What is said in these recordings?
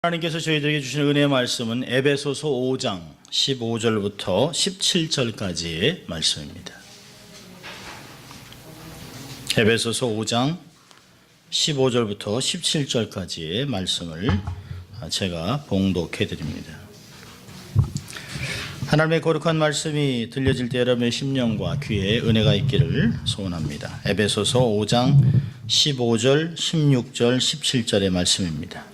하나님께서 저희들에게 주신 은혜의 말씀은 에베소서 5장 15절부터 17절까지의 말씀입니다. 에베소서 5장 15절부터 17절까지의 말씀을 제가 봉독해 드립니다. 하나님의 거룩한 말씀이 들려질 때 여러분의 심령과 귀에 은혜가 있기를 소원합니다. 에베소서 5장 15절, 16절, 17절의 말씀입니다.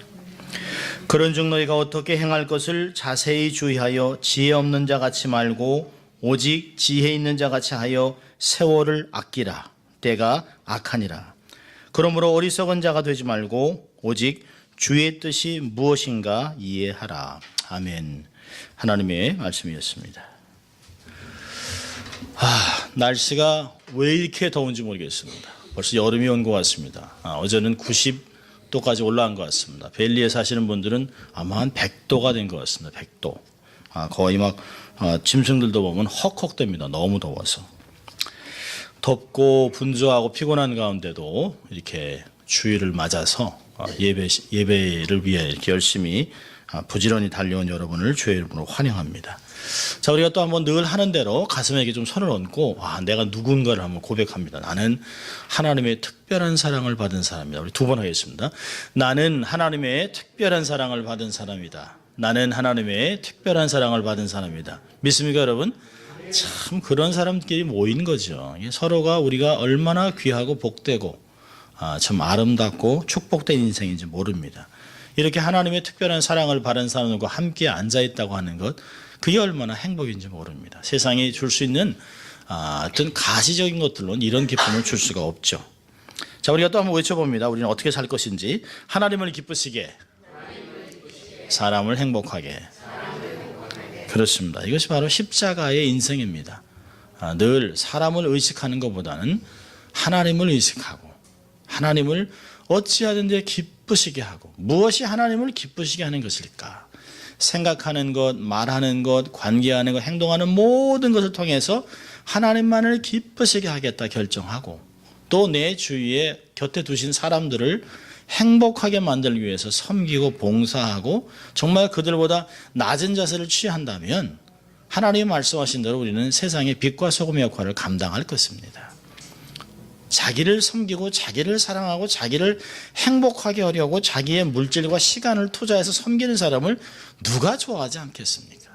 그런즉 너희가 어떻게 행할 것을 자세히 주의하여 지혜 없는 자 같이 말고 오직 지혜 있는 자 같이 하여 세월을 아끼라. 때가 악하니라. 그러므로 어리석은 자가 되지 말고 오직 주의 뜻이 무엇인가 이해하라. 아멘. 하나님의 말씀이었습니다. 날씨가 왜 이렇게 더운지 모르겠습니다. 벌써 여름이 온 것 같습니다. 어제는 90도까지 올라간 것 같습니다. 벨리에 사시는 분들은 아마 한 100도가 된 것 같습니다. 100도. 거의 막 짐승들도 보면 헉헉댑니다. 너무 더워서. 덥고 분주하고 피곤한 가운데도 이렇게 주의를 맞아서 예배를 위해 이렇게 열심히 부지런히 달려온 여러분을 주의 이름으로 환영합니다. 자, 우리가 또 한번 늘 하는 대로 가슴에게 좀 손을 얹고 내가 누군가를 한번 고백합니다. 나는 하나님의 특별한 사랑을 받은 사람이다. 우리 두 번 하겠습니다. 나는 하나님의 특별한 사랑을 받은 사람이다. 나는 하나님의 특별한 사랑을 받은 사람이다. 믿습니까, 여러분? 참 그런 사람끼리 모인 거죠. 서로가 우리가 얼마나 귀하고 복되고 참 아름답고 축복된 인생인지 모릅니다. 이렇게 하나님의 특별한 사랑을 받은 사람과 함께 앉아있다고 하는 것, 그게 얼마나 행복인지 모릅니다. 세상이 줄 수 있는 어떤 가시적인 것들로는 이런 기쁨을 줄 수가 없죠. 자, 우리가 또 한번 외쳐봅니다. 우리는 어떻게 살 것인지. 하나님을 기쁘시게, 사람을 행복하게. 그렇습니다. 이것이 바로 십자가의 인생입니다. 늘 사람을 의식하는 것보다는 하나님을 의식하고 하나님을 어찌하든지 기쁘시게 하고, 무엇이 하나님을 기쁘시게 하는 것일까? 생각하는 것, 말하는 것, 관계하는 것, 행동하는 모든 것을 통해서 하나님만을 기쁘시게 하겠다 결정하고, 또 내 주위에 곁에 두신 사람들을 행복하게 만들기 위해서 섬기고 봉사하고 정말 그들보다 낮은 자세를 취한다면 하나님이 말씀하신 대로 우리는 세상의 빛과 소금의 역할을 감당할 것입니다. 자기를 섬기고 자기를 사랑하고 자기를 행복하게 하려고 자기의 물질과 시간을 투자해서 섬기는 사람을 누가 좋아하지 않겠습니까?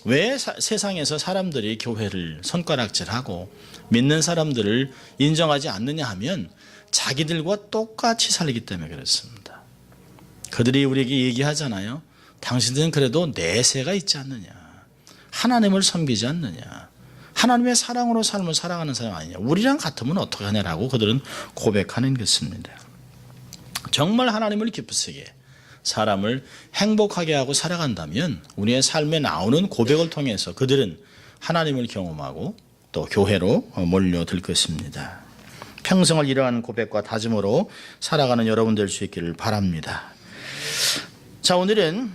왜 세상에서 사람들이 교회를 손가락질하고 믿는 사람들을 인정하지 않느냐 하면 자기들과 똑같이 살기 때문에 그렇습니다. 그들이 우리에게 얘기하잖아요. 당신들은 그래도 내세가 있지 않느냐, 하나님을 섬기지 않느냐, 하나님의 사랑으로 삶을 살아가는 사람 아니냐, 우리랑 같으면 어떻게 하냐라고 그들은 고백하는 것입니다. 정말 하나님을 기쁘시게 사람을 행복하게 하고 살아간다면 우리의 삶에 나오는 고백을 통해서 그들은 하나님을 경험하고 또 교회로 몰려들 것입니다. 평생을 이러한 고백과 다짐으로 살아가는 여러분 될 수 있기를 바랍니다. 자, 오늘은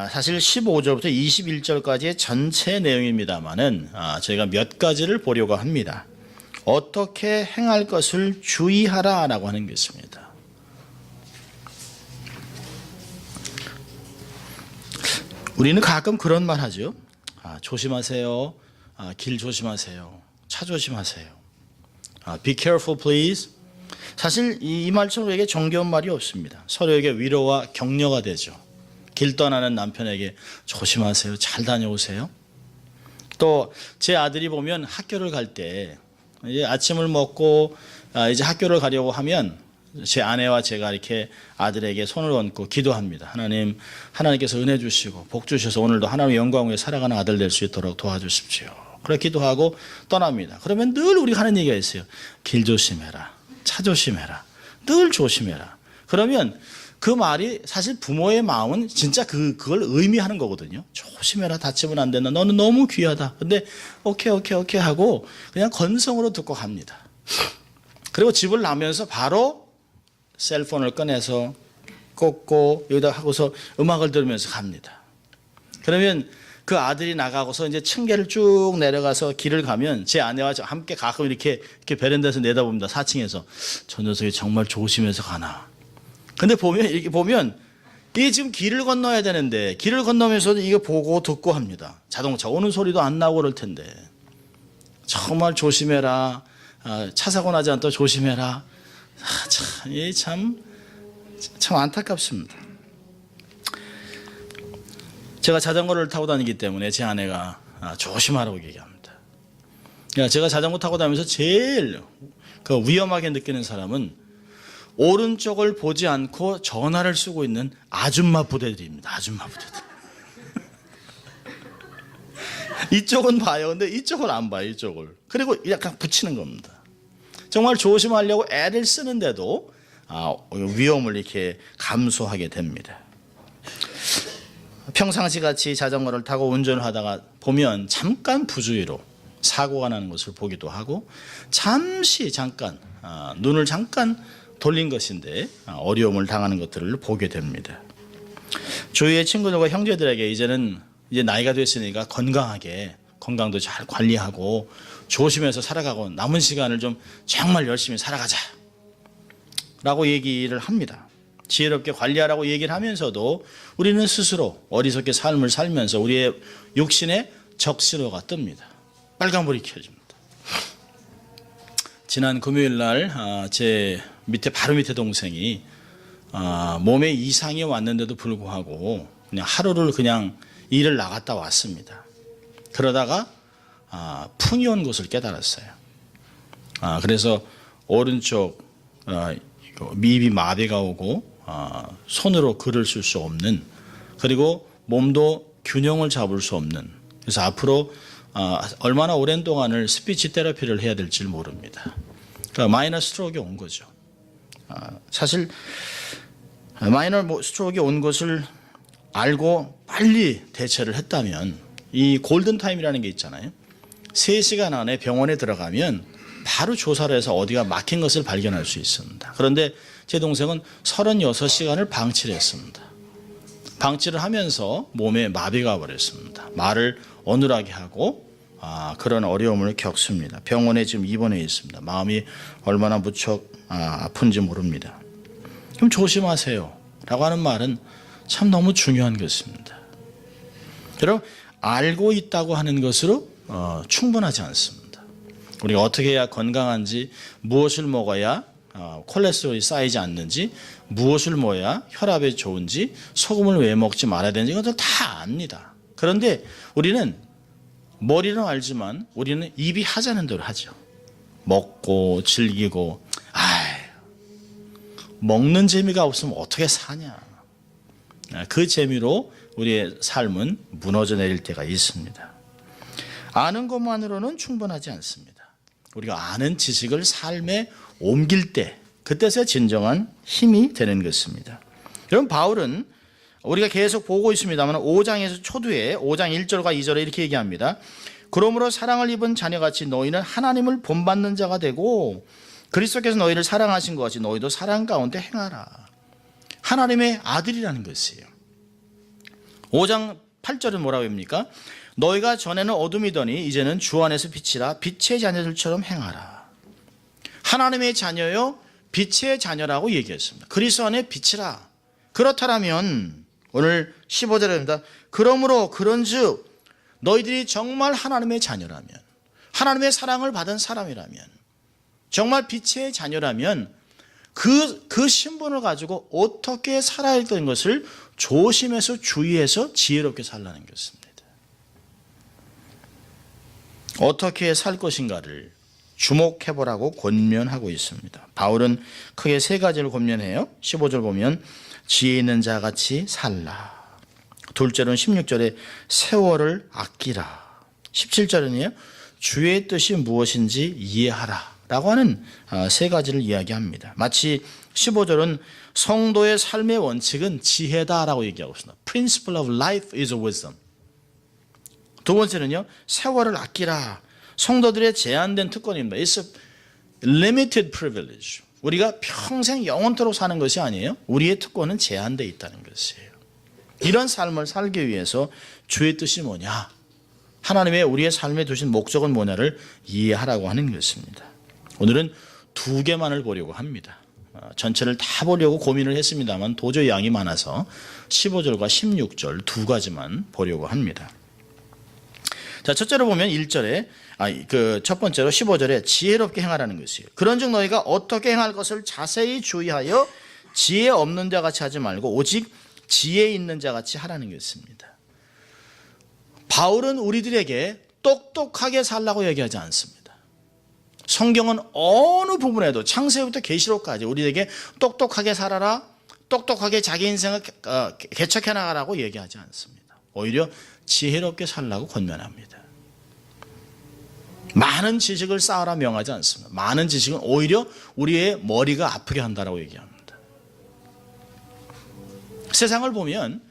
사실 15절부터 21절까지의 전체 내용입니다만은 저희가 몇 가지를 보려고 합니다. 어떻게 행할 것을 주의하라라고 하는 것입니다. 우리는 가끔 그런 말 하죠. 조심하세요. 길 조심하세요. 차 조심하세요. Be careful, please. 사실 이 말처럼 우리에게 정겨운 말이 없습니다. 서로에게 위로와 격려가 되죠. 길 떠나는 남편에게 조심하세요. 잘 다녀오세요. 또 제 아들이 보면 학교를 갈 때 이제 아침을 먹고 이제 학교를 가려고 하면 제 아내와 제가 이렇게 아들에게 손을 얹고 기도합니다. 하나님께서 은혜 주시고 복 주셔서 오늘도 하나님의 영광 위에 살아가는 아들 될 수 있도록 도와주십시오. 그렇게 기도하고 떠납니다. 그러면 늘 우리가 하는 얘기가 있어요. 길 조심해라. 차 조심해라. 늘 조심해라. 그러면 그 말이 사실 부모의 마음은 진짜 그걸 의미하는 거거든요. 조심해라. 다치면 안 된다. 너는 너무 귀하다. 근데 오케이 하고 그냥 건성으로 듣고 갑니다. 그리고 집을 나면서 바로 셀폰을 꺼내서 꽂고 여기다 하고서 음악을 들으면서 갑니다. 그러면 그 아들이 나가고서 이제 층계를 쭉 내려가서 길을 가면 제 아내와 함께 가끔 이렇게 베란다에서 내다봅니다. 4층에서. 저 녀석이 정말 조심해서 가나. 근데 이렇게 보면 이게 지금 길을 건너야 되는데 길을 건너면서도 이거 보고 듣고 합니다. 자동차 오는 소리도 안 나고 그럴 텐데 정말 조심해라. 차 사고 나지 않도록 조심해라. 참 안타깝습니다. 제가 자전거를 타고 다니기 때문에 제 아내가 조심하라고 얘기합니다. 제가 자전거 타고 다니면서 제일 위험하게 느끼는 사람은 오른쪽을 보지 않고 전화를 쓰고 있는 아줌마 부대들입니다. 아줌마 부대들. 이쪽은 봐요. 근데 이쪽을 안 봐요. 이쪽을. 그리고 약간 붙이는 겁니다. 정말 조심하려고 애를 쓰는데도 위험을 이렇게 감수하게 됩니다. 평상시 같이 자전거를 타고 운전을 하다가 보면 잠깐 부주의로 사고가 나는 것을 보기도 하고 잠깐 눈을 잠깐 돌린 것인데 어려움을 당하는 것들을 보게 됩니다. 주위의 친구들과 형제들에게 이제 나이가 됐으니까 건강도 잘 관리하고 조심해서 살아가고 남은 시간을 좀 정말 열심히 살아가자 라고 얘기를 합니다. 지혜롭게 관리하라고 얘기를 하면서도 우리는 스스로 어리석게 삶을 살면서 우리의 육신에 적신호가 뜹니다. 빨간불이 켜집니다. 지난 금요일 날 제 바로 밑에 동생이 몸에 이상이 왔는데도 불구하고 그냥 하루를 그냥 일을 나갔다 왔습니다. 그러다가 풍이 온 것을 깨달았어요. 그래서 오른쪽 입이 마비가 오고 손으로 글을 쓸 수 없는, 그리고 몸도 균형을 잡을 수 없는, 그래서 앞으로 얼마나 오랜 동안을 스피치 테라피를 해야 될지 모릅니다. 그러니까 마이너 스트로크가 온 거죠. 사실 마이너 스트로크가 온 것을 알고 빨리 대처를 했다면, 이 골든타임이라는 게 있잖아요. 3시간 안에 병원에 들어가면 바로 조사를 해서 어디가 막힌 것을 발견할 수 있습니다. 그런데 제 동생은 36시간을 방치를 했습니다. 방치를 하면서 몸에 마비가 와버렸습니다. 말을 어눌하게 하고 그런 어려움을 겪습니다. 병원에 지금 입원해 있습니다. 마음이 얼마나 무척 아픈지 모릅니다. 그럼 조심하세요 라고 하는 말은 참 너무 중요한 것입니다. 여러분, 알고 있다고 하는 것으로 충분하지 않습니다. 우리가 어떻게 해야 건강한지, 무엇을 먹어야 콜레스테롤이 쌓이지 않는지, 무엇을 먹어야 혈압에 좋은지, 소금을 왜 먹지 말아야 되는지 이것들 다 압니다. 그런데 우리는 머리는 알지만 우리는 입이 하자는 대로 하죠. 먹고 즐기고, 먹는 재미가 없으면 어떻게 사냐. 그 재미로 우리의 삶은 무너져 내릴 때가 있습니다. 아는 것만으로는 충분하지 않습니다. 우리가 아는 지식을 삶에 옮길 때, 그때서 진정한 힘이 되는 것입니다. 여러분, 바울은 우리가 계속 보고 있습니다만 5장에서 초두에 5장 1절과 2절에 이렇게 얘기합니다. 그러므로 사랑을 입은 자녀같이 너희는 하나님을 본받는 자가 되고 그리스도께서 너희를 사랑하신 것 같이 너희도 사랑 가운데 행하라. 하나님의 아들이라는 것이에요. 5장 8절은 뭐라고 합니까? 너희가 전에는 어둠이더니 이제는 주 안에서 빛이라. 빛의 자녀들처럼 행하라. 하나님의 자녀요, 빛의 자녀라고 얘기했습니다. 그리스도 안에 빛이라. 그렇다면 오늘 15절입니다. 그러므로 그런즉 너희들이 정말 하나님의 자녀라면, 하나님의 사랑을 받은 사람이라면, 정말 빛의 자녀라면 그 신분을 가지고 어떻게 살아야 되는 것을 조심해서 주의해서 지혜롭게 살라는 것입니다. 어떻게 살 것인가를 주목해보라고 권면하고 있습니다. 바울은 크게 3가지를 권면해요. 15절 보면 지혜 있는 자같이 살라. 둘째로는 16절에 세월을 아끼라. 17절에는요, 주의 뜻이 무엇인지 이해하라 라고 하는 3가지를 이야기합니다. 마치 15절은 성도의 삶의 원칙은 지혜다라고 얘기하고 있습니다. Principle of life is wisdom. 두 번째는요, 세월을 아끼라. 성도들의 제한된 특권입니다. It's a limited privilege. 우리가 평생 영원토록 사는 것이 아니에요. 우리의 특권은 제한되어 있다는 것이에요. 이런 삶을 살기 위해서 주의 뜻이 뭐냐, 하나님의 우리의 삶에 두신 목적은 뭐냐를 이해하라고 하는 것입니다. 오늘은 2개만을 보려고 합니다. 전체를 다 보려고 고민을 했습니다만 도저히 양이 많아서 15절과 16절 두 가지만 보려고 합니다. 자, 첫째로 보면 1절에 첫 번째로 15절에 지혜롭게 행하라는 것이에요. 그런즉 너희가 어떻게 행할 것을 자세히 주의하여 지혜 없는 자 같이 하지 말고 오직 지혜 있는 자 같이 하라는 것입니다. 바울은 우리들에게 똑똑하게 살라고 얘기하지 않습니다. 성경은 어느 부분에도 창세기부터 계시록까지 우리에게 똑똑하게 살아라, 똑똑하게 자기 인생을 개척해 나가라고 얘기하지 않습니다. 오히려 지혜롭게 살라고 권면합니다. 많은 지식을 쌓으라 명하지 않습니다. 많은 지식은 오히려 우리의 머리가 아프게 한다라고 얘기합니다. 세상을 보면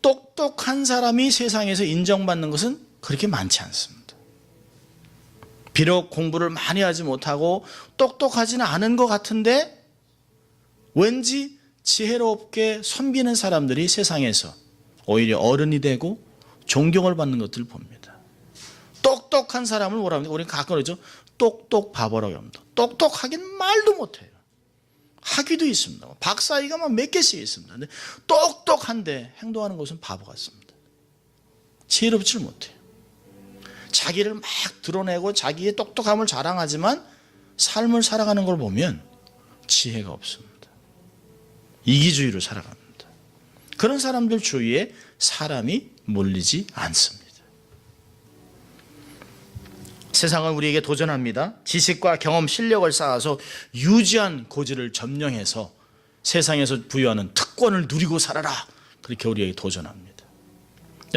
똑똑한 사람이 세상에서 인정받는 것은 그렇게 많지 않습니다. 비록 공부를 많이 하지 못하고 똑똑하지는 않은 것 같은데 왠지 지혜롭게 섬기는 사람들이 세상에서 오히려 어른이 되고 존경을 받는 것들을 봅니다. 똑똑한 사람을 뭐라 합니까? 우리는 가끔 그러죠. 똑똑 바보라고 합니다. 똑똑하긴 말도 못해요. 학위도 있습니다. 박사학위가 막 몇 개씩 있습니다. 근데 똑똑한데 행동하는 것은 바보 같습니다. 지혜롭지를 못해요. 자기를 막 드러내고 자기의 똑똑함을 자랑하지만 삶을 살아가는 걸 보면 지혜가 없습니다. 이기주의로 살아갑니다. 그런 사람들 주위에 사람이 몰리지 않습니다. 세상은 우리에게 도전합니다. 지식과 경험, 실력을 쌓아서 유지한 고지를 점령해서 세상에서 부여하는 특권을 누리고 살아라. 그렇게 우리에게 도전합니다.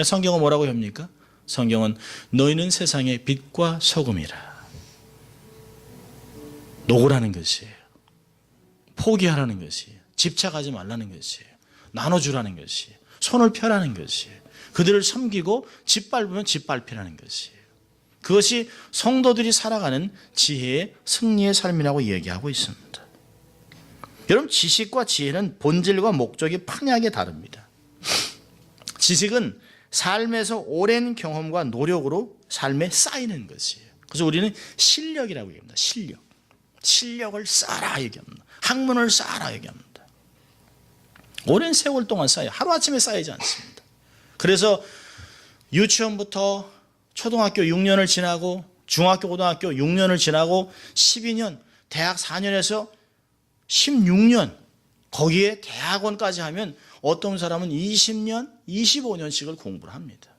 성경은 뭐라고 합니까? 성경은 너희는 세상의 빛과 소금이라. 놓으라는 것이에요. 포기하라는 것이에요. 집착하지 말라는 것이에요. 나눠주라는 것이에요. 손을 펴라는 것이에요. 그들을 섬기고 짓밟으면 짓밟히라는 것이에요. 그것이 성도들이 살아가는 지혜의 승리의 삶이라고 얘기하고 있습니다. 여러분, 지식과 지혜는 본질과 목적이 판이하게 다릅니다. 지식은 삶에서 오랜 경험과 노력으로 삶에 쌓이는 것이에요. 그래서 우리는 실력이라고 얘기합니다. 실력을 쌓아라 얘기합니다. 학문을 쌓아라 얘기합니다. 오랜 세월 동안 쌓여요. 하루아침에 쌓이지 않습니다. 그래서 유치원부터 초등학교 6년을 지나고 중학교 고등학교 6년을 지나고 12년, 대학 4년에서 16년, 거기에 대학원까지 하면 어떤 사람은 20년, 25년씩을 공부를 합니다.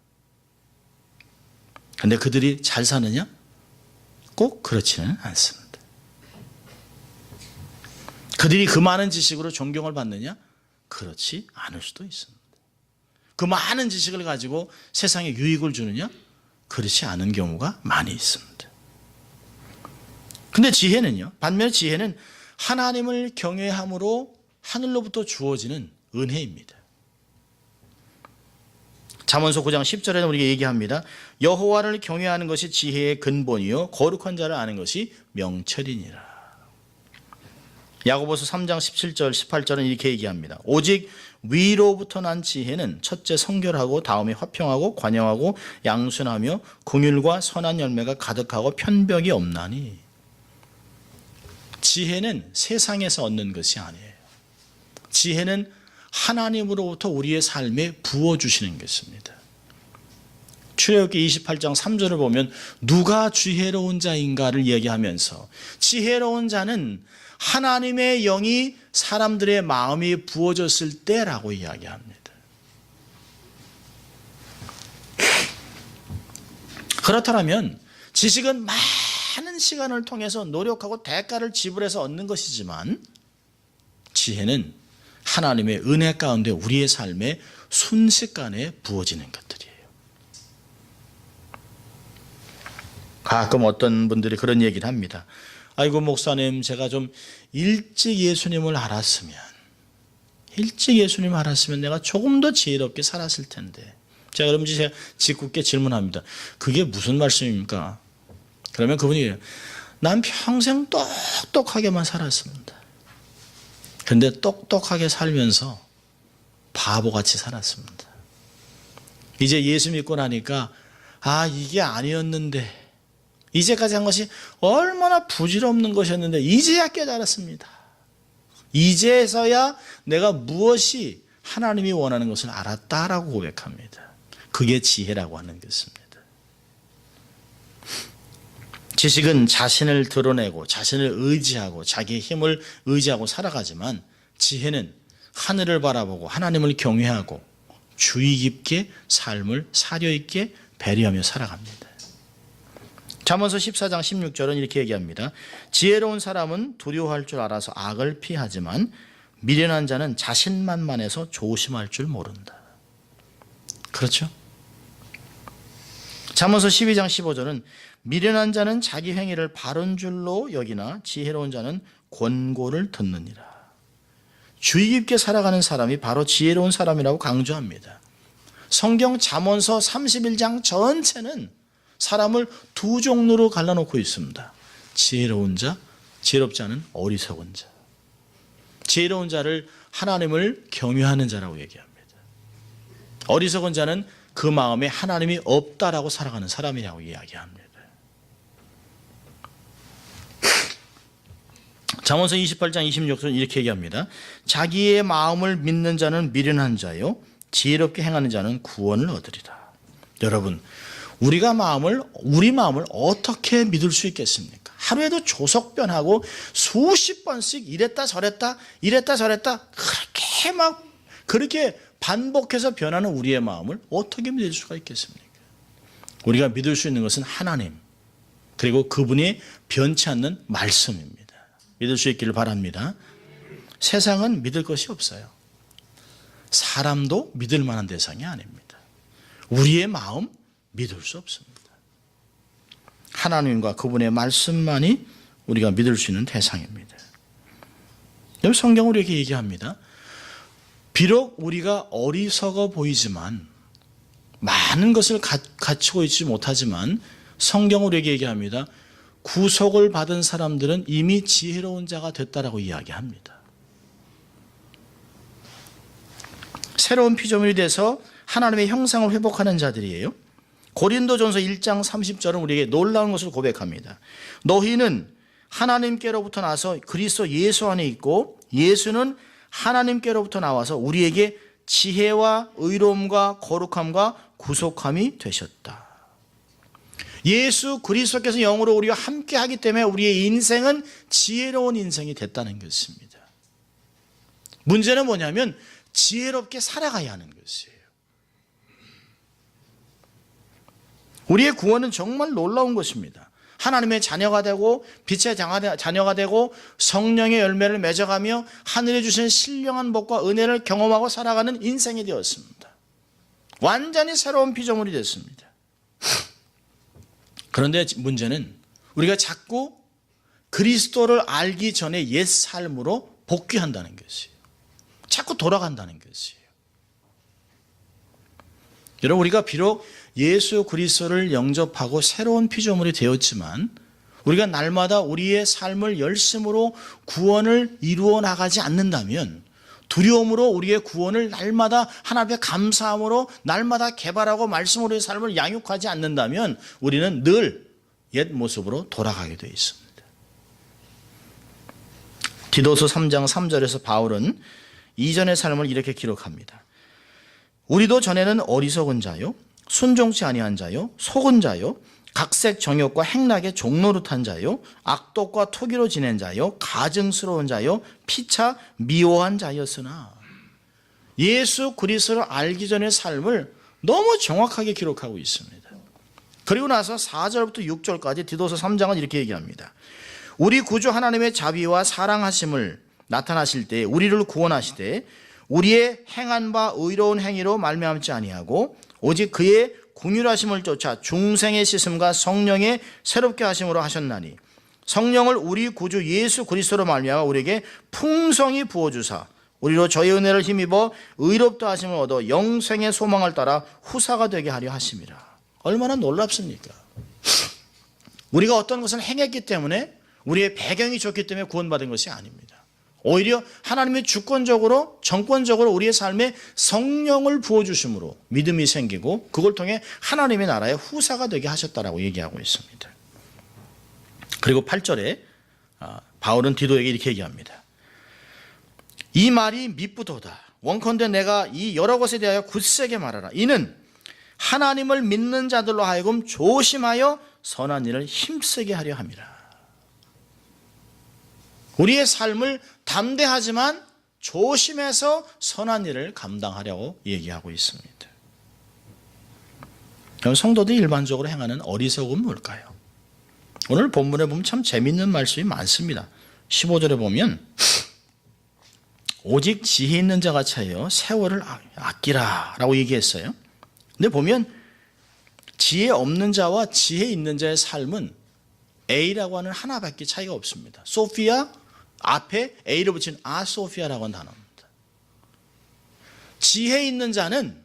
그런데 그들이 잘 사느냐? 꼭 그렇지는 않습니다. 그들이 그 많은 지식으로 존경을 받느냐? 그렇지 않을 수도 있습니다. 그 많은 지식을 가지고 세상에 유익을 주느냐? 그렇지 않은 경우가 많이 있습니다. 근데 지혜는요, 반면에 지혜는 하나님을 경외함으로 하늘로부터 주어지는 은혜입니다. 잠언서 9장 10절에는 우리가 얘기합니다. 여호와를 경외하는 것이 지혜의 근본이요 거룩한 자를 아는 것이 명철이니라. 야고보서 3장 17절 18절은 이렇게 얘기합니다. 오직 위로부터 난 지혜는 첫째 성결하고 다음에 화평하고 관영하고 양순하며 긍휼과 선한 열매가 가득하고 편벽이 없나니. 지혜는 세상에서 얻는 것이 아니에요. 지혜는 하나님으로부터 우리의 삶에 부어주시는 것입니다. 출애굽기 28장 3절을 보면 누가 지혜로운 자인가를 얘기하면서 지혜로운 자는 하나님의 영이 사람들의 마음이 부어졌을 때라고 이야기합니다. 그렇다면 지식은 많은 시간을 통해서 노력하고 대가를 지불해서 얻는 것이지만 지혜는 하나님의 은혜 가운데 우리의 삶에 순식간에 부어지는 것들이에요. 가끔 어떤 분들이 그런 얘기를 합니다. 아이고 목사님, 제가 좀 일찍 예수님을 알았으면 내가 조금 더 지혜롭게 살았을 텐데. 자, 그럼 제가 짓궂게 질문합니다. 그게 무슨 말씀입니까? 그러면 그분이 난 평생 똑똑하게만 살았습니다. 근데 똑똑하게 살면서 바보같이 살았습니다. 이제 예수 믿고 나니까 이게 아니었는데, 이제까지 한 것이 얼마나 부질없는 것이었는데 이제야 깨달았습니다. 이제서야 내가 무엇이 하나님이 원하는 것을 알았다라고 고백합니다. 그게 지혜라고 하는 것입니다. 지식은 자신을 드러내고 자신을 의지하고 자기의 힘을 의지하고 살아가지만 지혜는 하늘을 바라보고 하나님을 경외하고 주의 깊게 삶을 사려 있게 배려하며 살아갑니다. 잠언서 14장 16절은 이렇게 얘기합니다. 지혜로운 사람은 두려워할 줄 알아서 악을 피하지만 미련한 자는 자신만만해서 조심할 줄 모른다. 그렇죠? 잠언서 12장 15절은 미련한 자는 자기 행위를 바른 줄로 여기나 지혜로운 자는 권고를 듣느니라. 주의 깊게 살아가는 사람이 바로 지혜로운 사람이라고 강조합니다. 성경 잠언서 31장 전체는 사람을 두 종류로 갈라놓고 있습니다. 지혜로운 자, 지혜롭지 않은 어리석은 자. 지혜로운 자를 하나님을 경외하는 자라고 얘기합니다. 어리석은 자는 그 마음에 하나님이 없다라고 살아가는 사람이라고 이야기합니다. 잠언서 28장 26절 이렇게 얘기합니다. 자기의 마음을 믿는 자는 미련한 자요 지혜롭게 행하는 자는 구원을 얻으리라. 여러분, 우리 마음을 어떻게 믿을 수 있겠습니까? 하루에도 조석변하고 수십 번씩 이랬다 저랬다 그렇게 반복해서 변하는 우리의 마음을 어떻게 믿을 수가 있겠습니까? 우리가 믿을 수 있는 것은 하나님, 그리고 그분이 변치 않는 말씀입니다. 믿을 수 있기를 바랍니다. 세상은 믿을 것이 없어요. 사람도 믿을 만한 대상이 아닙니다. 우리의 마음 믿을 수 없습니다. 하나님과 그분의 말씀만이 우리가 믿을 수 있는 대상입니다. 여기 성경은 이렇게 얘기합니다. 비록 우리가 어리석어 보이지만 많은 것을 갖추고 있지 못하지만 성경은 우리에게 얘기합니다. 구속을 받은 사람들은 이미 지혜로운 자가 됐다라고 이야기합니다. 새로운 피조물이 돼서 하나님의 형상을 회복하는 자들이에요. 고린도전서 1장 30절은 우리에게 놀라운 것을 고백합니다. 너희는 하나님께로부터 나서 그리스도 예수 안에 있고 예수는 하나님께로부터 나와서 우리에게 지혜와 의로움과 거룩함과 구속함이 되셨다. 예수 그리스도께서 영으로 우리와 함께 하기 때문에 우리의 인생은 지혜로운 인생이 됐다는 것입니다. 문제는 뭐냐면 지혜롭게 살아가야 하는 것이에요. 우리의 구원은 정말 놀라운 것입니다. 하나님의 자녀가 되고 빛의 자녀가 되고 성령의 열매를 맺어가며 하늘에 주신 신령한 복과 은혜를 경험하고 살아가는 인생이 되었습니다. 완전히 새로운 피조물이 됐습니다. 그런데 문제는 우리가 자꾸 그리스도를 알기 전에 옛 삶으로 복귀한다는 것이에요. 자꾸 돌아간다는 것이에요. 여러분, 우리가 비록 예수 그리스도를 영접하고 새로운 피조물이 되었지만 우리가 날마다 우리의 삶을 열심으로 구원을 이루어 나가지 않는다면, 두려움으로 우리의 구원을 날마다 하나님의 감사함으로 날마다 개발하고 말씀으로의 삶을 양육하지 않는다면 우리는 늘 옛 모습으로 돌아가게 되어 있습니다. 디도서 3장 3절에서 바울은 이전의 삶을 이렇게 기록합니다. 우리도 전에는 어리석은 자요, 순종치 아니한 자요, 속은 자요, 각색 정욕과 행락의 종노릇한 자요, 악독과 토기로 지낸 자요, 가증스러운 자요, 피차 미워한 자였으나. 예수 그리스도를 알기 전의 삶을 너무 정확하게 기록하고 있습니다. 그리고 나서 4절부터 6절까지 디도서 3장은 이렇게 얘기합니다. 우리 구주 하나님의 자비와 사랑하심을 나타나실 때 우리를 구원하시되 우리의 행한 바 의로운 행위로 말미암지 아니하고 오직 그의 긍휼하심을 쫓아 중생의 씻음과 성령의 새롭게 하심으로 하셨나니 성령을 우리 구주 예수 그리스도로 말미암아 우리에게 풍성히 부어주사 우리로 저의 은혜를 힘입어 의롭다 하심을 얻어 영생의 소망을 따라 후사가 되게 하려 하심이라. 얼마나 놀랍습니까? 우리가 어떤 것을 행했기 때문에 우리의 배경이 좋기 때문에 구원받은 것이 아닙니다. 오히려 하나님이 주권적으로 정권적으로 우리의 삶에 성령을 부어주심으로 믿음이 생기고 그걸 통해 하나님의 나라의 후사가 되게 하셨다라고 얘기하고 있습니다. 그리고 8절에 바울은 디도에게 이렇게 얘기합니다. 이 말이 미쁘도다. 원컨대 내가 이 여러 것에 대하여 굳세게 말하라. 이는 하나님을 믿는 자들로 하여금 조심하여 선한 일을 힘쓰게 하려 함이라. 우리의 삶을 담대하지만 조심해서 선한 일을 감당하려고 얘기하고 있습니다. 그럼 성도들이 일반적으로 행하는 어리석음은 뭘까요? 오늘 본문에 보면 참 재미있는 말씀이 많습니다. 15절에 보면 오직 지혜 있는 자가 차여 세월을 아끼라 라고 얘기했어요. 근데 보면 지혜 없는 자와 지혜 있는 자의 삶은 A라고 하는 하나밖에 차이가 없습니다. 소피아 앞에 A를 붙인 아소피아라고 하는 단어입니다. 지혜 있는 자는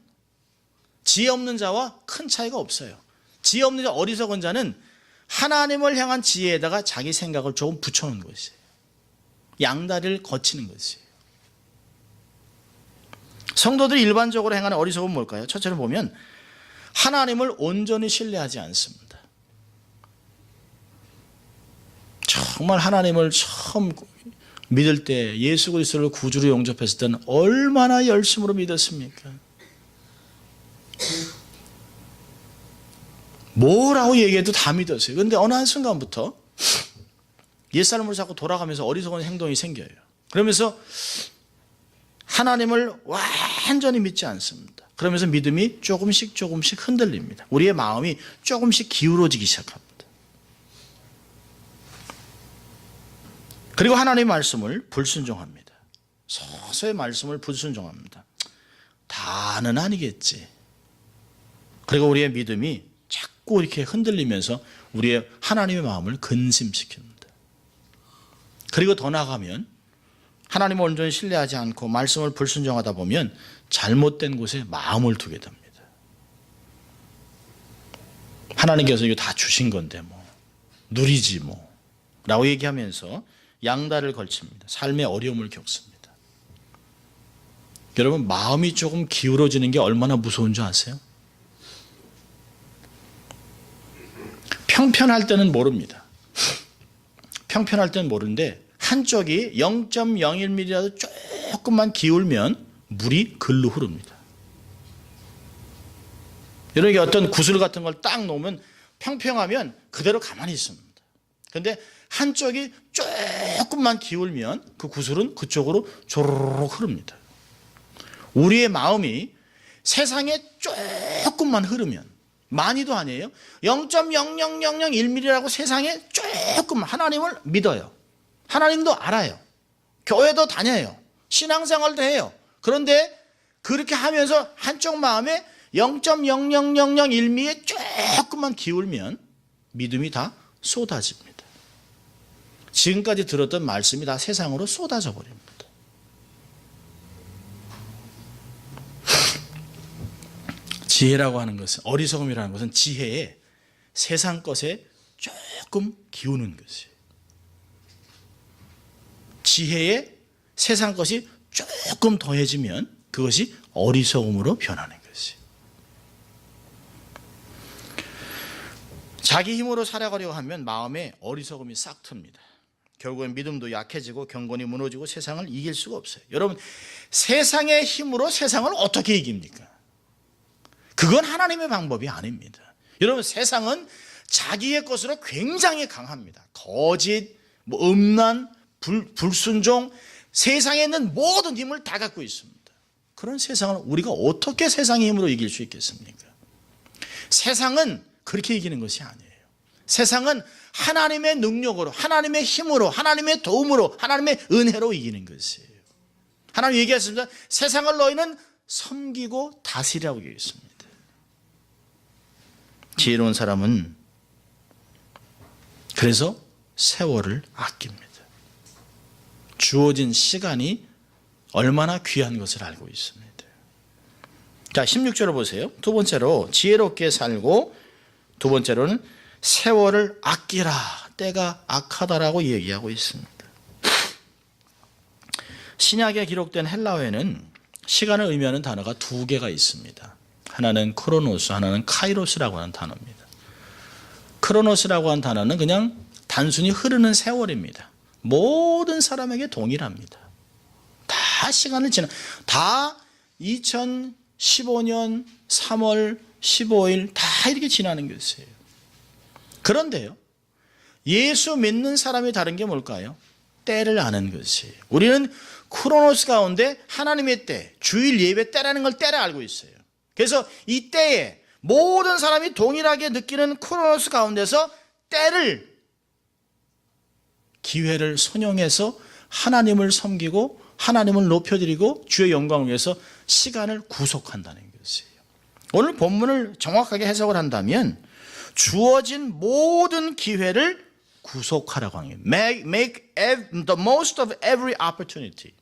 지혜 없는 자와 큰 차이가 없어요. 지혜 없는 자, 어리석은 자는 하나님을 향한 지혜에다가 자기 생각을 조금 붙여놓은 것이에요. 양다리를 거치는 것이에요. 성도들이 일반적으로 행하는 어리석음은 뭘까요? 첫째로 보면 하나님을 온전히 신뢰하지 않습니다. 정말 하나님을 처음 믿을 때 예수 그리스도를 구주로 영접했을 때는 얼마나 열심으로 믿었습니까? 뭐라고 얘기해도 다 믿었어요. 그런데 어느 한순간부터 옛사람을 자꾸 돌아가면서 어리석은 행동이 생겨요. 그러면서 하나님을 완전히 믿지 않습니다. 그러면서 믿음이 조금씩 흔들립니다. 우리의 마음이 조금씩 기울어지기 시작합니다. 그리고 하나님의 말씀을 불순종합니다. 서서히 말씀을 불순종합니다. 다는 아니겠지. 그리고 우리의 믿음이 자꾸 이렇게 흔들리면서 우리의 하나님의 마음을 근심시킵니다. 그리고 더 나아가면 하나님을 온전히 신뢰하지 않고 말씀을 불순종하다 보면 잘못된 곳에 마음을 두게 됩니다. 하나님께서 이거 다 주신 건데 뭐 누리지 뭐 라고 얘기하면서 양다리를 걸칩니다. 삶의 어려움을 겪습니다. 여러분 마음이 조금 기울어지는 게 얼마나 무서운 줄 아세요? 평편할 때는 모릅니다. 평편할 때는 모르는데 한쪽이 0.01mm라도 조금만 기울면 물이 글로 흐릅니다. 여러분 어떤 구슬 같은 걸 딱 놓으면 평평하면 그대로 가만히 있습니다. 그런데 한쪽이 조금만 기울면 그 구슬은 그쪽으로 조르륵 흐릅니다. 우리의 마음이 세상에 조금만 흐르면 많이도 아니에요. 0.0001mm라고 세상에 조금만 하나님을 믿어요. 하나님도 알아요. 교회도 다녀요. 신앙생활도 해요. 그런데 그렇게 하면서 한쪽 마음에 0.0001mm에 조금만 기울면 믿음이 다 쏟아집니다. 지금까지 들었던 말씀이 다 세상으로 쏟아져 버립니다. 지혜라고 하는 것은, 어리석음이라는 것은 지혜에 세상 것에 조금 기우는 것이에요. 지혜에 세상 것이 조금 더해지면 그것이 어리석음으로 변하는 것이에요. 자기 힘으로 살아가려고 하면 마음에 어리석음이 싹 틉니다. 결국엔 믿음도 약해지고 경건이 무너지고 세상을 이길 수가 없어요. 여러분 세상의 힘으로 세상을 어떻게 이깁니까? 그건 하나님의 방법이 아닙니다. 여러분 세상은 자기의 것으로 굉장히 강합니다. 거짓, 음란, 불순종, 세상에 있는 모든 힘을 다 갖고 있습니다. 그런 세상을 우리가 어떻게 세상의 힘으로 이길 수 있겠습니까? 세상은 그렇게 이기는 것이 아니에요. 세상은 하나님의 능력으로, 하나님의 힘으로, 하나님의 도움으로, 하나님의 은혜로 이기는 것이에요. 하나님 얘기했습니다. 세상을 너희는 섬기고 다스리라고 얘기했습니다. 지혜로운 사람은 그래서 세월을 아낍니다. 주어진 시간이 얼마나 귀한 것을 알고 있습니다. 자, 16절을 보세요. 두 번째로 지혜롭게 살고, 두 번째로는 세월을 아끼라, 때가 악하다라고 얘기하고 있습니다. 신약에 기록된 헬라어에는 시간을 의미하는 단어가 두 개가 있습니다. 하나는 크로노스, 하나는 카이로스라고 하는 단어입니다. 크로노스라고 하는 단어는 그냥 단순히 흐르는 세월입니다. 모든 사람에게 동일합니다. 다 다 시간을 다 2015년 3월 15일 다 이렇게 지나는 것이에요. 그런데요, 예수 믿는 사람이 다른 게 뭘까요? 때를 아는 것이에요. 우리는 크로노스 가운데 하나님의 때, 주일 예배 때라는 걸 때를 알고 있어요. 그래서 이 때에 모든 사람이 동일하게 느끼는 크로노스 가운데서 때를, 기회를 선용해서 하나님을 섬기고 하나님을 높여드리고 주의 영광을 위해서 시간을 구속한다는 것이에요. 오늘 본문을 정확하게 해석을 한다면 주어진 모든 기회를 구속하라고 하는 거예요. Make the most of every opportunity.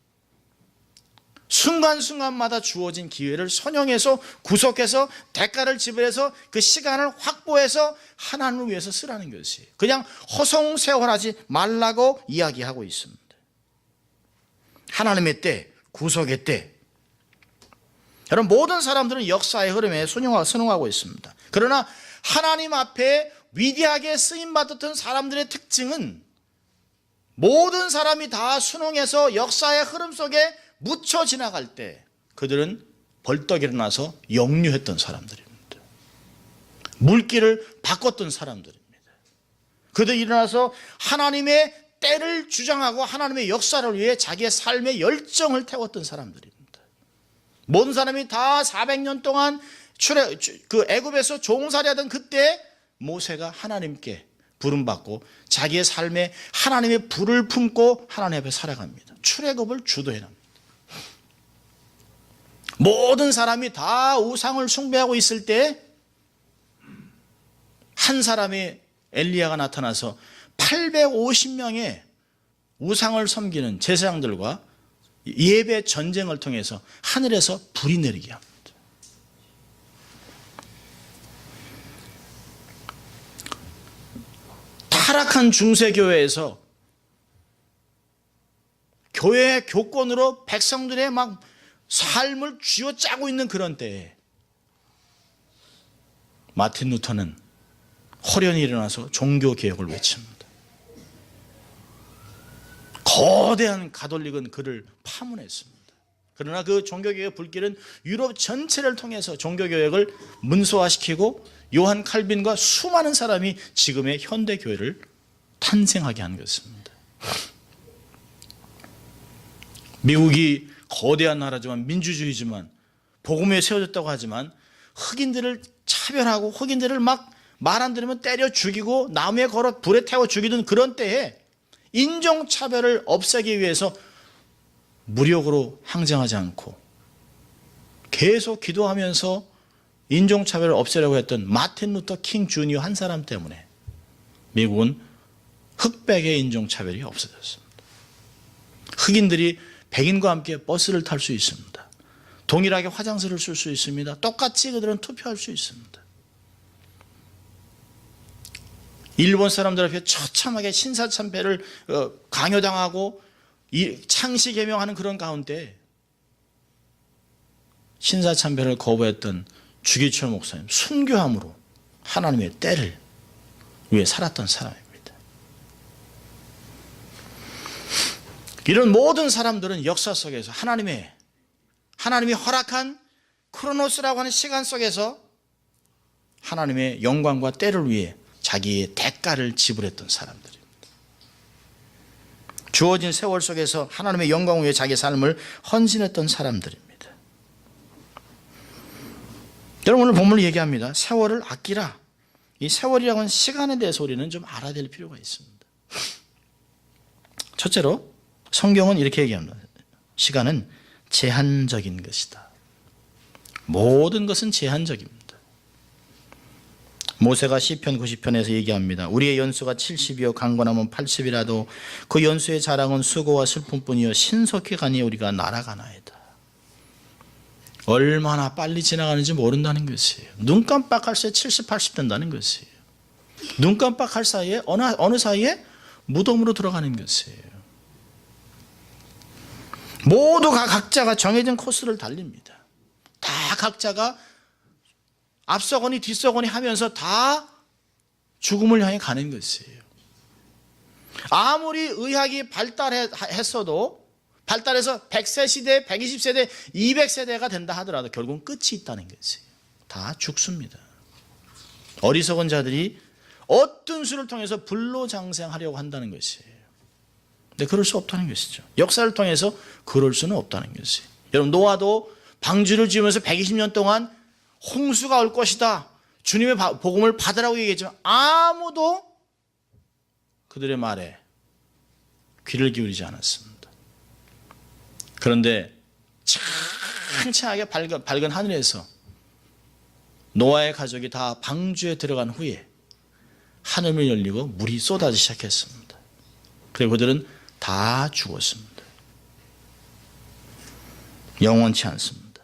순간순간마다 주어진 기회를 선용해서 구속해서 대가를 지불해서 그 시간을 확보해서 하나님을 위해서 쓰라는 것이에요. 그냥 허송세월하지 말라고 이야기하고 있습니다. 하나님의 때, 구속의 때. 여러분, 모든 사람들은 역사의 흐름에 순응하고 있습니다. 그러나 하나님 앞에 위대하게 쓰임받았던 사람들의 특징은 모든 사람이 다 순응해서 역사의 흐름 속에 묻혀 지나갈 때 그들은 벌떡 일어나서 역류했던 사람들입니다. 물길을 바꿨던 사람들입니다. 그들이 일어나서 하나님의 때를 주장하고 하나님의 역사를 위해 자기의 삶의 열정을 태웠던 사람들입니다. 모든 사람이 다 400년 동안 애굽에서 종살이하던 그때 모세가 하나님께 부름받고 자기의 삶에 하나님의 불을 품고 하나님 앞에 살아갑니다. 출애굽을 주도해납니다. 모든 사람이 다 우상을 숭배하고 있을 때 한 사람의 엘리야가 나타나서 850명의 우상을 섬기는 제사장들과 예배 전쟁을 통해서 하늘에서 불이 내리게 합니다. 타락한 중세교회에서 교회의 교권으로 백성들의 막 삶을 쥐어짜고 있는 그런 때에 마틴 루터는 호련히 일어나서 종교개혁을 외칩니다. 거대한 가톨릭은 그를 파문했습니다. 그러나 그 종교개혁의 불길은 유럽 전체를 통해서 종교개혁을 문서화시키고 요한 칼빈과 수많은 사람이 지금의 현대교회를 탄생하게 한 것입니다. 미국이 거대한 나라지만 민주주의지만 복음에 세워졌다고 하지만 흑인들을 차별하고 흑인들을 막 말 안 들으면 때려 죽이고 나무에 걸어 불에 태워 죽이던 그런 때에 인종차별을 없애기 위해서 무력으로 항쟁하지 않고 계속 기도하면서 인종차별을 없애려고 했던 마틴 루터 킹 주니어 한 사람 때문에 미국은 흑백의 인종차별이 없어졌습니다. 흑인들이 백인과 함께 버스를 탈 수 있습니다. 동일하게 화장실을 쓸 수 있습니다. 똑같이 그들은 투표할 수 있습니다. 일본 사람들 앞에 처참하게 신사참배를 강요당하고 창시 개명하는 그런 가운데 신사참배를 거부했던 주기철 목사님 순교함으로 하나님의 때를 위해 살았던 사람입니다. 이런 모든 사람들은 역사 속에서 하나님이 허락한 크로노스라고 하는 시간 속에서 하나님의 영광과 때를 위해 자기의 대가를 지불했던 사람들입니다. 주어진 세월 속에서 하나님의 영광을 위해 자기의 삶을 헌신했던 사람들입니다. 여러분, 오늘 본문을 얘기합니다. 세월을 아끼라. 이 세월이라고 하는 시간에 대해서 우리는 좀 알아야 될 필요가 있습니다. 첫째로 성경은 이렇게 얘기합니다. 시간은 제한적인 것이다. 모든 것은 제한적입니다. 모세가 시편 90편에서 얘기합니다. 우리의 연수가 70이요 강건하면 80이라도 그 연수의 자랑은 수고와 슬픔뿐이요 신속히 가니 우리가 날아가나이다. 얼마나 빨리 지나가는지 모른다는 것이에요. 눈 깜빡할 사이에 70, 80 된다는 것이에요. 눈 깜빡할 사이에 어느 사이에 무덤으로 들어가는 것이에요. 모두가 각자가 정해진 코스를 달립니다. 다 각자가 앞서거니 뒤서거니 하면서 다 죽음을 향해 가는 것이에요. 아무리 의학이 발달했어도 발달해서 100세 시대, 120세대, 200세대가 된다 하더라도 결국은 끝이 있다는 것이에요. 다 죽습니다. 어리석은 자들이 어떤 수를 통해서 불로장생하려고 한다는 것이에요. 근데 그럴 수 없다는 것이죠. 역사를 통해서 그럴 수는 없다는 것이에요. 여러분, 노아도 방주를 지으면서 120년 동안 홍수가 올 것이다, 주님의 복음을 받으라고 얘기했지만 아무도 그들의 말에 귀를 기울이지 않았습니다. 그런데 창창하게 밝은 하늘에서 노아의 가족이 다 방주에 들어간 후에 하늘이 열리고 물이 쏟아지기 시작했습니다. 그리고 그들은 다 죽었습니다. 영원치 않습니다.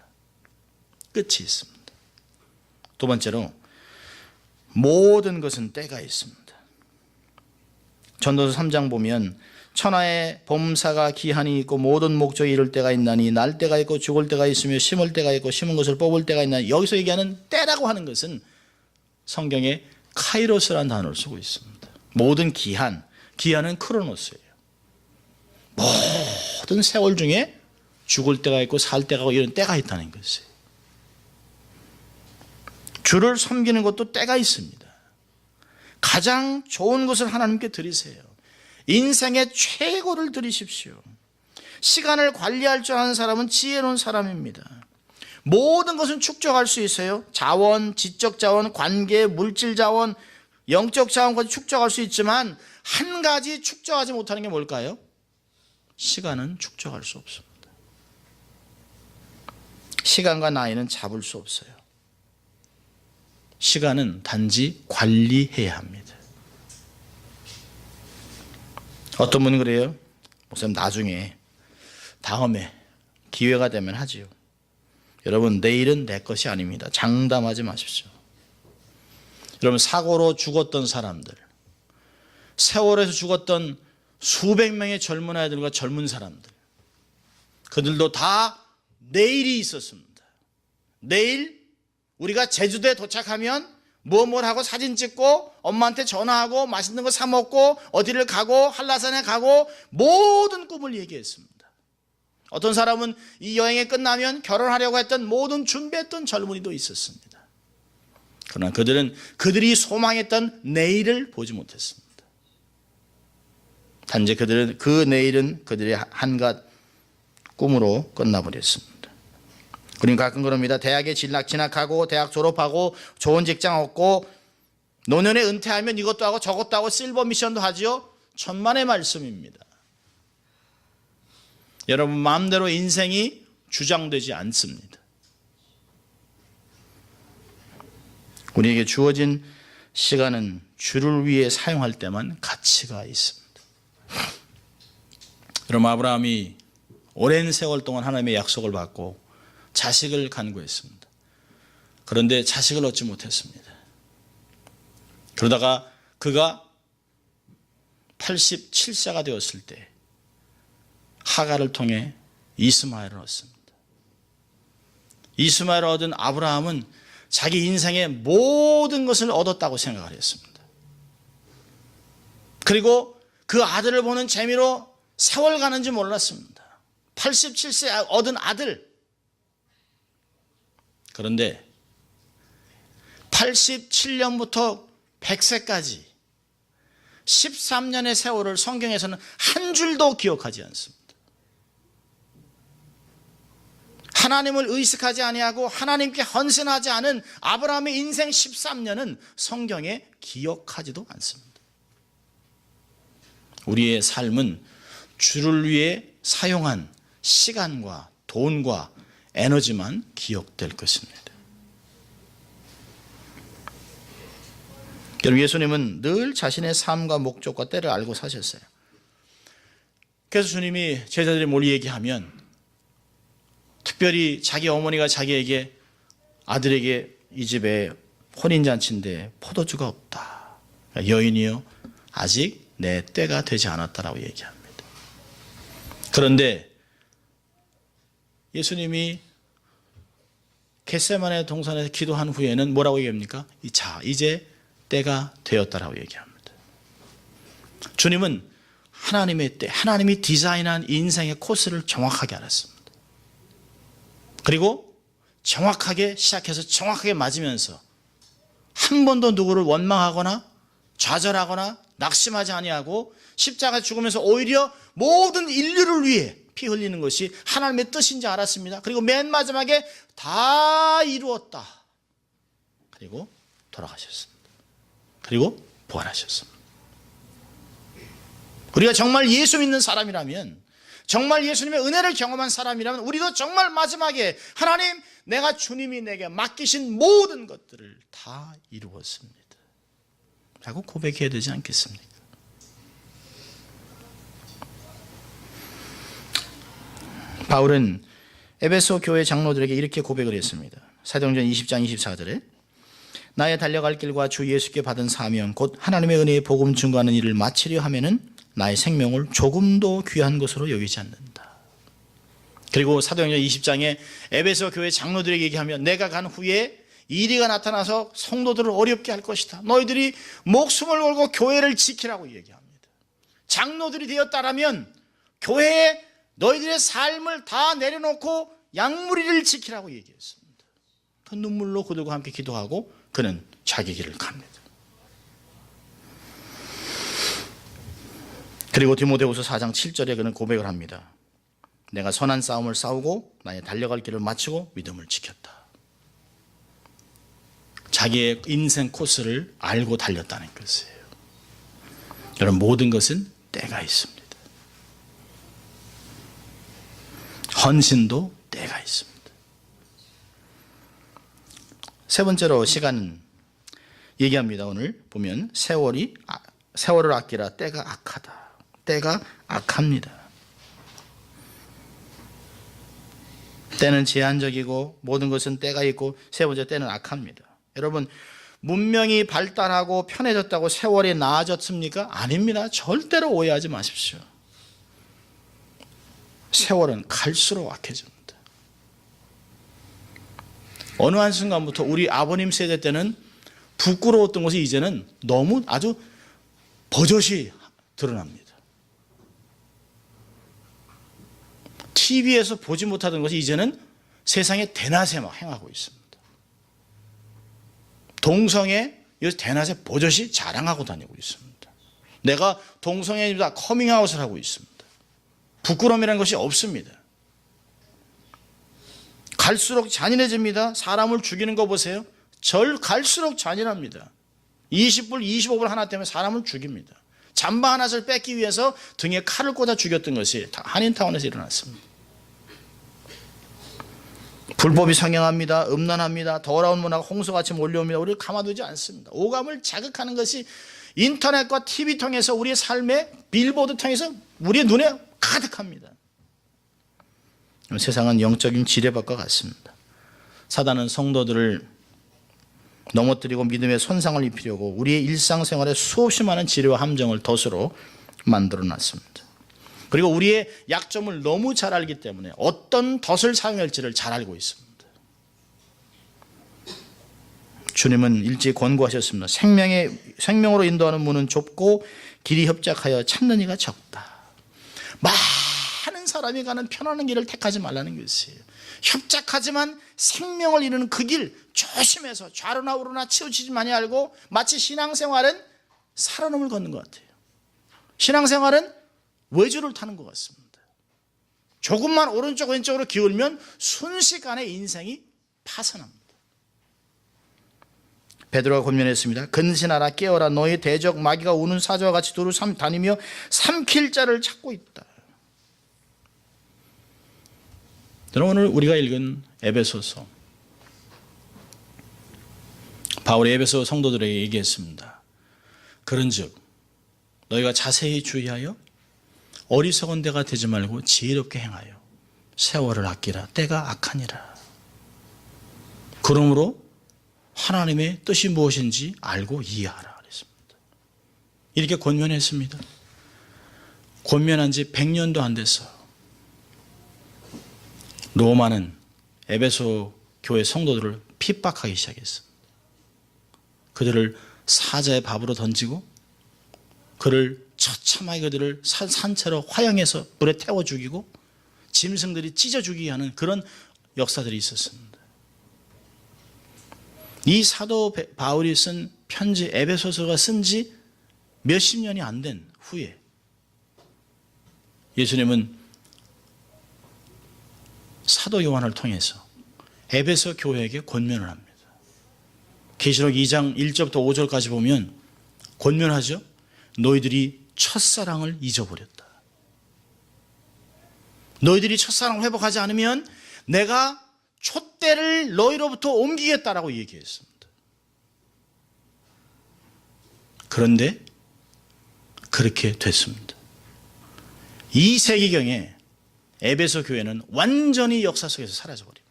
끝이 있습니다. 두 번째로, 모든 것은 때가 있습니다. 전도서 3장 보면 천하의 범사가 기한이 있고 모든 목적이 이룰 때가 있나니 날 때가 있고 죽을 때가 있으며 심을 때가 있고 심은 것을 뽑을 때가 있나니, 여기서 얘기하는 때라고 하는 것은 성경에 카이로스라는 단어를 쓰고 있습니다. 모든 기한은 크로노스예요. 모든 세월 중에 죽을 때가 있고 살 때가 있고 이런 때가 있다는 것이에요. 주를 섬기는 것도 때가 있습니다. 가장 좋은 것을 하나님께 드리세요. 인생의 최고를 드리십시오. 시간을 관리할 줄 아는 사람은 지혜로운 사람입니다. 모든 것은 축적할 수 있어요. 자원, 지적 자원, 관계, 물질 자원, 영적 자원까지 축적할 수 있지만 한 가지 축적하지 못하는 게 뭘까요? 시간은 축적할 수 없습니다. 시간과 나이는 잡을 수 없어요. 시간은 단지 관리해야 합니다. 어떤 분은 그래요. 목사님, 나중에, 다음에 기회가 되면 하지요. 여러분, 내일은 내 것이 아닙니다. 장담하지 마십시오. 여러분, 사고로 죽었던 사람들, 세월에서 죽었던 수백 명의 젊은 아이들과 젊은 사람들, 그들도 다 내일이 있었습니다. 내일 우리가 제주도에 도착하면 뭘 하고 사진 찍고 엄마한테 전화하고 맛있는 거 사 먹고 어디를 가고 한라산에 가고 모든 꿈을 얘기했습니다. 어떤 사람은 이 여행이 끝나면 결혼하려고 했던 모든 준비했던 젊은이도 있었습니다. 그러나 그들은 그들이 소망했던 내일을 보지 못했습니다. 단지 그들은 그 내일은 그들의 한갓 꿈으로 끝나버렸습니다. 우리는 가끔 그럽니다. 대학에 진학하고 대학 졸업하고 좋은 직장 얻고 노년에 은퇴하면 이것도 하고 저것도 하고 실버 미션도 하지요. 천만의 말씀입니다. 여러분, 마음대로 인생이 주장되지 않습니다. 우리에게 주어진 시간은 주를 위해 사용할 때만 가치가 있습니다. 여러분, 아브라함이 오랜 세월 동안 하나님의 약속을 받고 자식을 간구했습니다. 그런데 자식을 얻지 못했습니다. 그러다가 그가 87세가 되었을 때 하갈을 통해 이스마엘을 얻습니다. 이스마엘을 얻은 아브라함은 자기 인생의 모든 것을 얻었다고 생각을 했습니다. 그리고 그 아들을 보는 재미로 세월 가는지 몰랐습니다. 87세 얻은 아들. 그런데 87년부터 100세까지 13년의 세월을 성경에서는 한 줄도 기억하지 않습니다. 하나님을 의식하지 아니하고 하나님께 헌신하지 않은 아브라함의 인생 13년은 성경에 기억하지도 않습니다. 우리의 삶은 주를 위해 사용한 시간과 돈과 에너지만 기억될 것입니다. 여러분, 예수님은 늘 자신의 삶과 목적과 때를 알고 사셨어요. 그래서 주님이 제자들이 몰리 얘기하면 특별히 자기 어머니가 자기에게 아들에게 이 집에 혼인잔치인데 포도주가 없다. 여인이요, 아직 내 때가 되지 않았다라고 얘기합니다. 그런데 예수님이 겟세마네 동산에서 기도한 후에는 뭐라고 얘기합니까? 자, 이제 때가 되었다라고 얘기합니다. 주님은 하나님의 때, 하나님이 디자인한 인생의 코스를 정확하게 알았습니다. 그리고 정확하게 시작해서 정확하게 맞으면서 한 번도 누구를 원망하거나 좌절하거나 낙심하지 아니하고 십자가 죽으면서 오히려 모든 인류를 위해 피 흘리는 것이 하나님의 뜻인지 알았습니다. 그리고 맨 마지막에 다 이루었다. 그리고 돌아가셨습니다. 그리고 부활하셨습니다. 우리가 정말 예수 믿는 사람이라면, 정말 예수님의 은혜를 경험한 사람이라면 우리도 정말 마지막에 하나님, 내가 주님이 내게 맡기신 모든 것들을 다 이루었습니다 라고 고백해야 되지 않겠습니까? 바울은 에베소 교회 장로들에게 이렇게 고백을 했습니다. 사도행전 20장 24절에 나의 달려갈 길과 주 예수께 받은 사명 곧 하나님의 은혜의 복음 증거하는 일을 마치려 하면은 나의 생명을 조금도 귀한 것으로 여기지 않는다. 그리고 사도행전 20장에 에베소 교회 장로들에게 얘기하면 내가 간 후에 이리가 나타나서 성도들을 어렵게 할 것이다. 너희들이 목숨을 걸고 교회를 지키라고 얘기합니다. 장로들이 되었다라면 교회에 너희들의 삶을 다 내려놓고 양무리를 지키라고 얘기했습니다. 그 눈물로 그들과 함께 기도하고 그는 자기 길을 갑니다. 그리고 디모데후서 4장 7절에 그는 고백을 합니다. 내가 선한 싸움을 싸우고 나의 달려갈 길을 마치고 믿음을 지켰다. 자기의 인생 코스를 알고 달렸다는 것이에요. 여러분, 모든 것은 때가 있습니다. 헌신도 때가 있습니다. 세 번째로 시간 얘기합니다. 오늘 보면 세월을 아끼라 때가 악하다. 때가 악합니다. 때는 제한적이고 모든 것은 때가 있고 세 번째 때는 악합니다. 여러분, 문명이 발달하고 편해졌다고 세월이 나아졌습니까? 아닙니다. 절대로 오해하지 마십시오. 세월은 갈수록 악해집니다. 어느 한순간부터 우리 아버님 세대 때는 부끄러웠던 것이 이제는 너무 아주 버젓이 드러납니다. TV에서 보지 못하던 것이 이제는 세상에 대낮에 막 행하고 있습니다. 동성애 대낮에 버젓이 자랑하고 다니고 있습니다. 내가 동성애입니다. 커밍아웃을 하고 있습니다. 부끄러움이라는 것이 없습니다. 갈수록 잔인해집니다. 사람을 죽이는 거 보세요. 갈수록 잔인합니다. 20불, 25불 하나 때문에 사람을 죽입니다. 잠바 하나를 뺏기 위해서 등에 칼을 꽂아 죽였던 것이 한인타운에서 일어났습니다. 불법이 상행합니다. 음란합니다. 더러운 문화가 홍수같이 몰려옵니다. 우리를 가만두지 않습니다. 오감을 자극하는 것이 인터넷과 TV 통해서 우리의 삶의 빌보드 통해서 우리의 눈에 가득합니다. 세상은 영적인 지뢰밭과 같습니다. 사단은 성도들을 넘어뜨리고 믿음의 손상을 입히려고 우리의 일상생활에 수없이 많은 지뢰와 함정을 덫으로 만들어놨습니다. 그리고 우리의 약점을 너무 잘 알기 때문에 어떤 덫을 사용할지를 잘 알고 있습니다. 주님은 일찍 권고하셨습니다. 생명으로 인도하는 문은 좁고 길이 협착하여 찾는 이가 적다. 많은 사람이 가는 편안한 길을 택하지 말라는 것이에요. 협착하지만 생명을 이루는 그 길 조심해서 좌로나 우로나 치우치지 아니하고 마치 신앙생활은 살아남을 걷는 것 같아요. 신앙생활은 외주를 타는 것 같습니다. 조금만 오른쪽 왼쪽으로 기울면 순식간에 인생이 파산합니다. 베드로가 권면했습니다. 근신하라 깨어라 너희 대적 마귀가 우는 사자와 같이 두루 다니며 삼킬 자를 찾고 있다. 오늘 우리가 읽은 에베소서, 바울이 에베소 성도들에게 얘기했습니다. 그런즉 너희가 자세히 주의하여 어리석은 데가 되지 말고 지혜롭게 행하여 세월을 아끼라. 때가 악하니라. 그러므로 하나님의 뜻이 무엇인지 알고 이해하라 그랬습니다. 이렇게 권면했습니다. 권면한 지 100년도 안 됐어요. 로마는 에베소 교회 성도들을 핍박하기 시작했습니다. 그들을 사자의 밥으로 던지고 그를 처참하게 그들을 산채로 화형해서 불에 태워 죽이고 짐승들이 찢어 죽이게 하는 그런 역사들이 있었습니다. 이 사도 바울이 쓴 편지 에베소서가 쓴 지 몇십 년이 안 된 후에 예수님은 사도 요한을 통해서 에베소 교회에게 권면을 합니다. 계시록 2장 1절부터 5절까지 보면 권면하죠. 너희들이 첫사랑을 잊어버렸다. 너희들이 첫사랑을 회복하지 않으면 내가 촛대를 너희로부터 옮기겠다라고 얘기했습니다. 그런데 그렇게 됐습니다. 2세기경에 에베소 교회는 완전히 역사 속에서 사라져버립니다.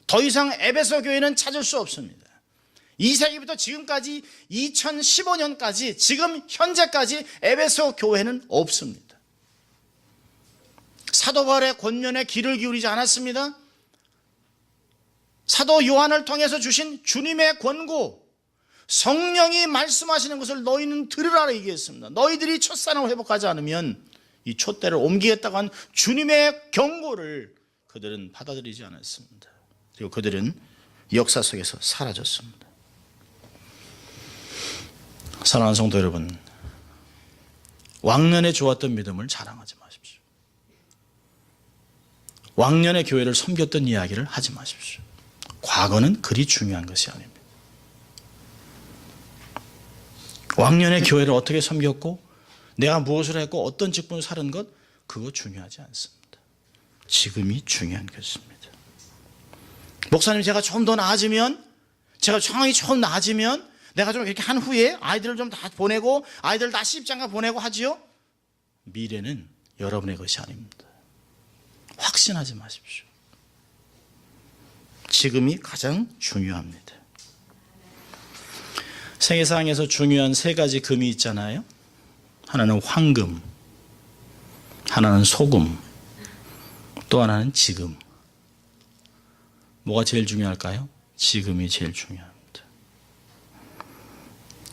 더 이상 에베소 교회는 찾을 수 없습니다. 2세기부터 지금까지 2015년까지 지금 현재까지 에베소 교회는 없습니다. 사도 바울의 권면에 귀를 기울이지 않았습니다. 사도 요한을 통해서 주신 주님의 권고, 성령이 말씀하시는 것을 너희는 들으라 얘기했습니다. 너희들이 첫사랑을 회복하지 않으면 이 촛대를 옮기겠다고 한 주님의 경고를 그들은 받아들이지 않았습니다. 그리고 그들은 역사 속에서 사라졌습니다. 사랑하는 성도 여러분, 왕년에 좋았던 믿음을 자랑하지 마십시오. 왕년의 교회를 섬겼던 이야기를 하지 마십시오. 과거는 그리 중요한 것이 아닙니다. 왕년의 교회를 어떻게 섬겼고 내가 무엇을 했고 어떤 직분을 살은 것, 그거 중요하지 않습니다. 지금이 중요한 것입니다. 목사님, 제가 좀 더 나아지면, 제가 상황이 좀 나아지면, 내가 좀 이렇게 한 후에 아이들을 좀 다 보내고 아이들 다 시집장가 보내고 하지요. 미래는 여러분의 것이 아닙니다. 확신하지 마십시오. 지금이 가장 중요합니다. 세계상에서 중요한 세 가지 금이 있잖아요. 하나는 황금, 하나는 소금, 또 하나는 지금. 뭐가 제일 중요할까요? 지금이 제일 중요합니다.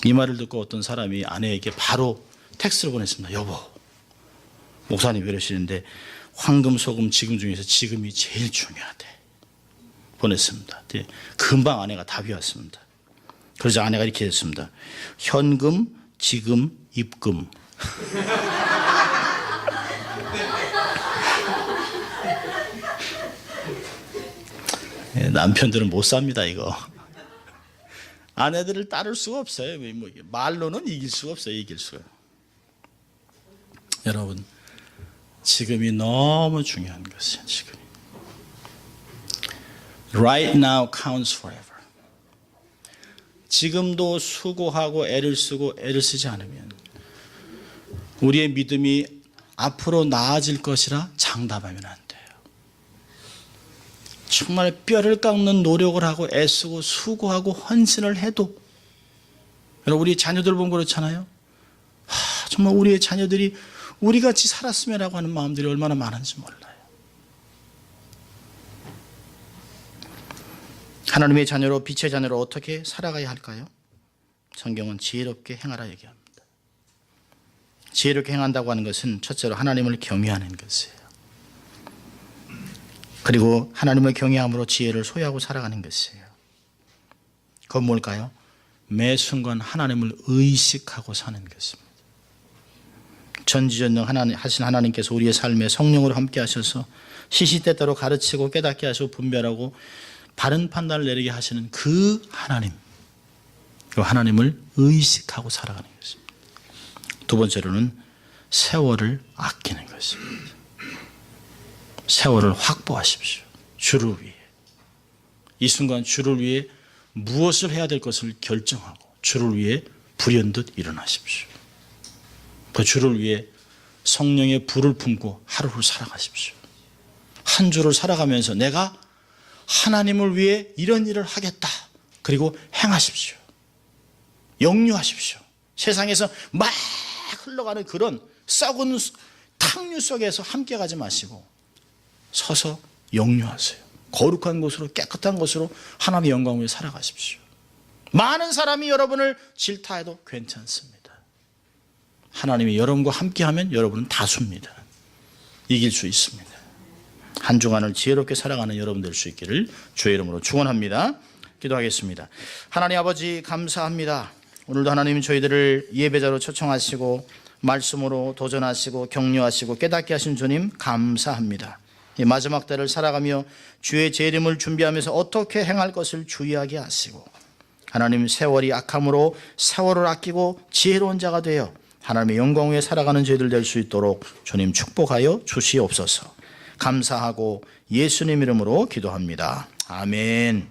이 말을 듣고 어떤 사람이 아내에게 바로 텍스트를 보냈습니다. 여보, 목사님 왜 이러시는데 황금, 소금, 지금 중에서 지금이 제일 중요하대. 보냈습니다. 금방 아내가 답이 왔습니다. 그러자 아내가 이렇게 했습니다. 현금, 지금, 입금. 남편들은 못 삽니다, 이거. 아내들을 따를 수가 없어요. 말로는 이길 수가 없어요, 이길 수가. 여러분, 지금이 너무 중요한 것이에요, 지금. Right now counts forever. 지금도 수고하고 애를 쓰고 애를 쓰지 않으면 우리의 믿음이 앞으로 나아질 것이라 장담하면 안 돼요. 정말 뼈를 깎는 노력을 하고 애쓰고 수고하고 헌신을 해도, 여러분 우리 자녀들 보면 그렇잖아요. 정말 우리의 자녀들이 우리같이 살았으면 하고 하는 마음들이 얼마나 많은지 몰라요. 하나님의 자녀로, 빛의 자녀로 어떻게 살아가야 할까요? 성경은 지혜롭게 행하라 얘기합니다. 지혜롭게 행한다고 하는 것은 첫째로 하나님을 경외하는 것이에요. 그리고 하나님을 경외함으로 지혜를 소유하고 살아가는 것이에요. 그건 뭘까요? 매 순간 하나님을 의식하고 사는 것입니다. 전지전능 하신 하나님께서 우리의 삶에 성령으로 함께 하셔서 시시때때로 가르치고 깨닫게 하시고 분별하고 바른 판단을 내리게 하시는 그 하나님, 그 하나님을 의식하고 살아가는 것입니다. 두 번째로는 세월을 아끼는 것입니다. 세월을 확보하십시오. 주를 위해. 이 순간 주를 위해 무엇을 해야 될 것을 결정하고 주를 위해 불현듯 일어나십시오. 그 주를 위해 성령의 불을 품고 하루를 살아가십시오. 한 주를 살아가면서 내가 하나님을 위해 이런 일을 하겠다. 그리고 행하십시오. 역류하십시오. 세상에서 막 흘러가는 그런 썩은 탕류 속에서 함께 가지 마시고 서서 역류하세요. 거룩한 곳으로, 깨끗한 곳으로 하나님의 영광을 위해 살아가십시오. 많은 사람이 여러분을 질타해도 괜찮습니다. 하나님이 여러분과 함께하면 여러분은 다수입니다. 이길 수 있습니다. 한 주간을 지혜롭게 살아가는 여러분 될 수 있기를 주의 이름으로 축원합니다. 기도하겠습니다. 하나님 아버지 감사합니다. 오늘도 하나님 저희들을 예배자로 초청하시고 말씀으로 도전하시고 격려하시고 깨닫게 하신 주님 감사합니다. 이 마지막 때를 살아가며 주의 재림을 준비하면서 어떻게 행할 것을 주의하게 하시고 하나님 세월이 악함으로 세월을 아끼고 지혜로운 자가 되어 하나님의 영광 위에 살아가는 저희들 될 수 있도록 주님 축복하여 주시옵소서. 감사하고 예수님 이름으로 기도합니다. 아멘.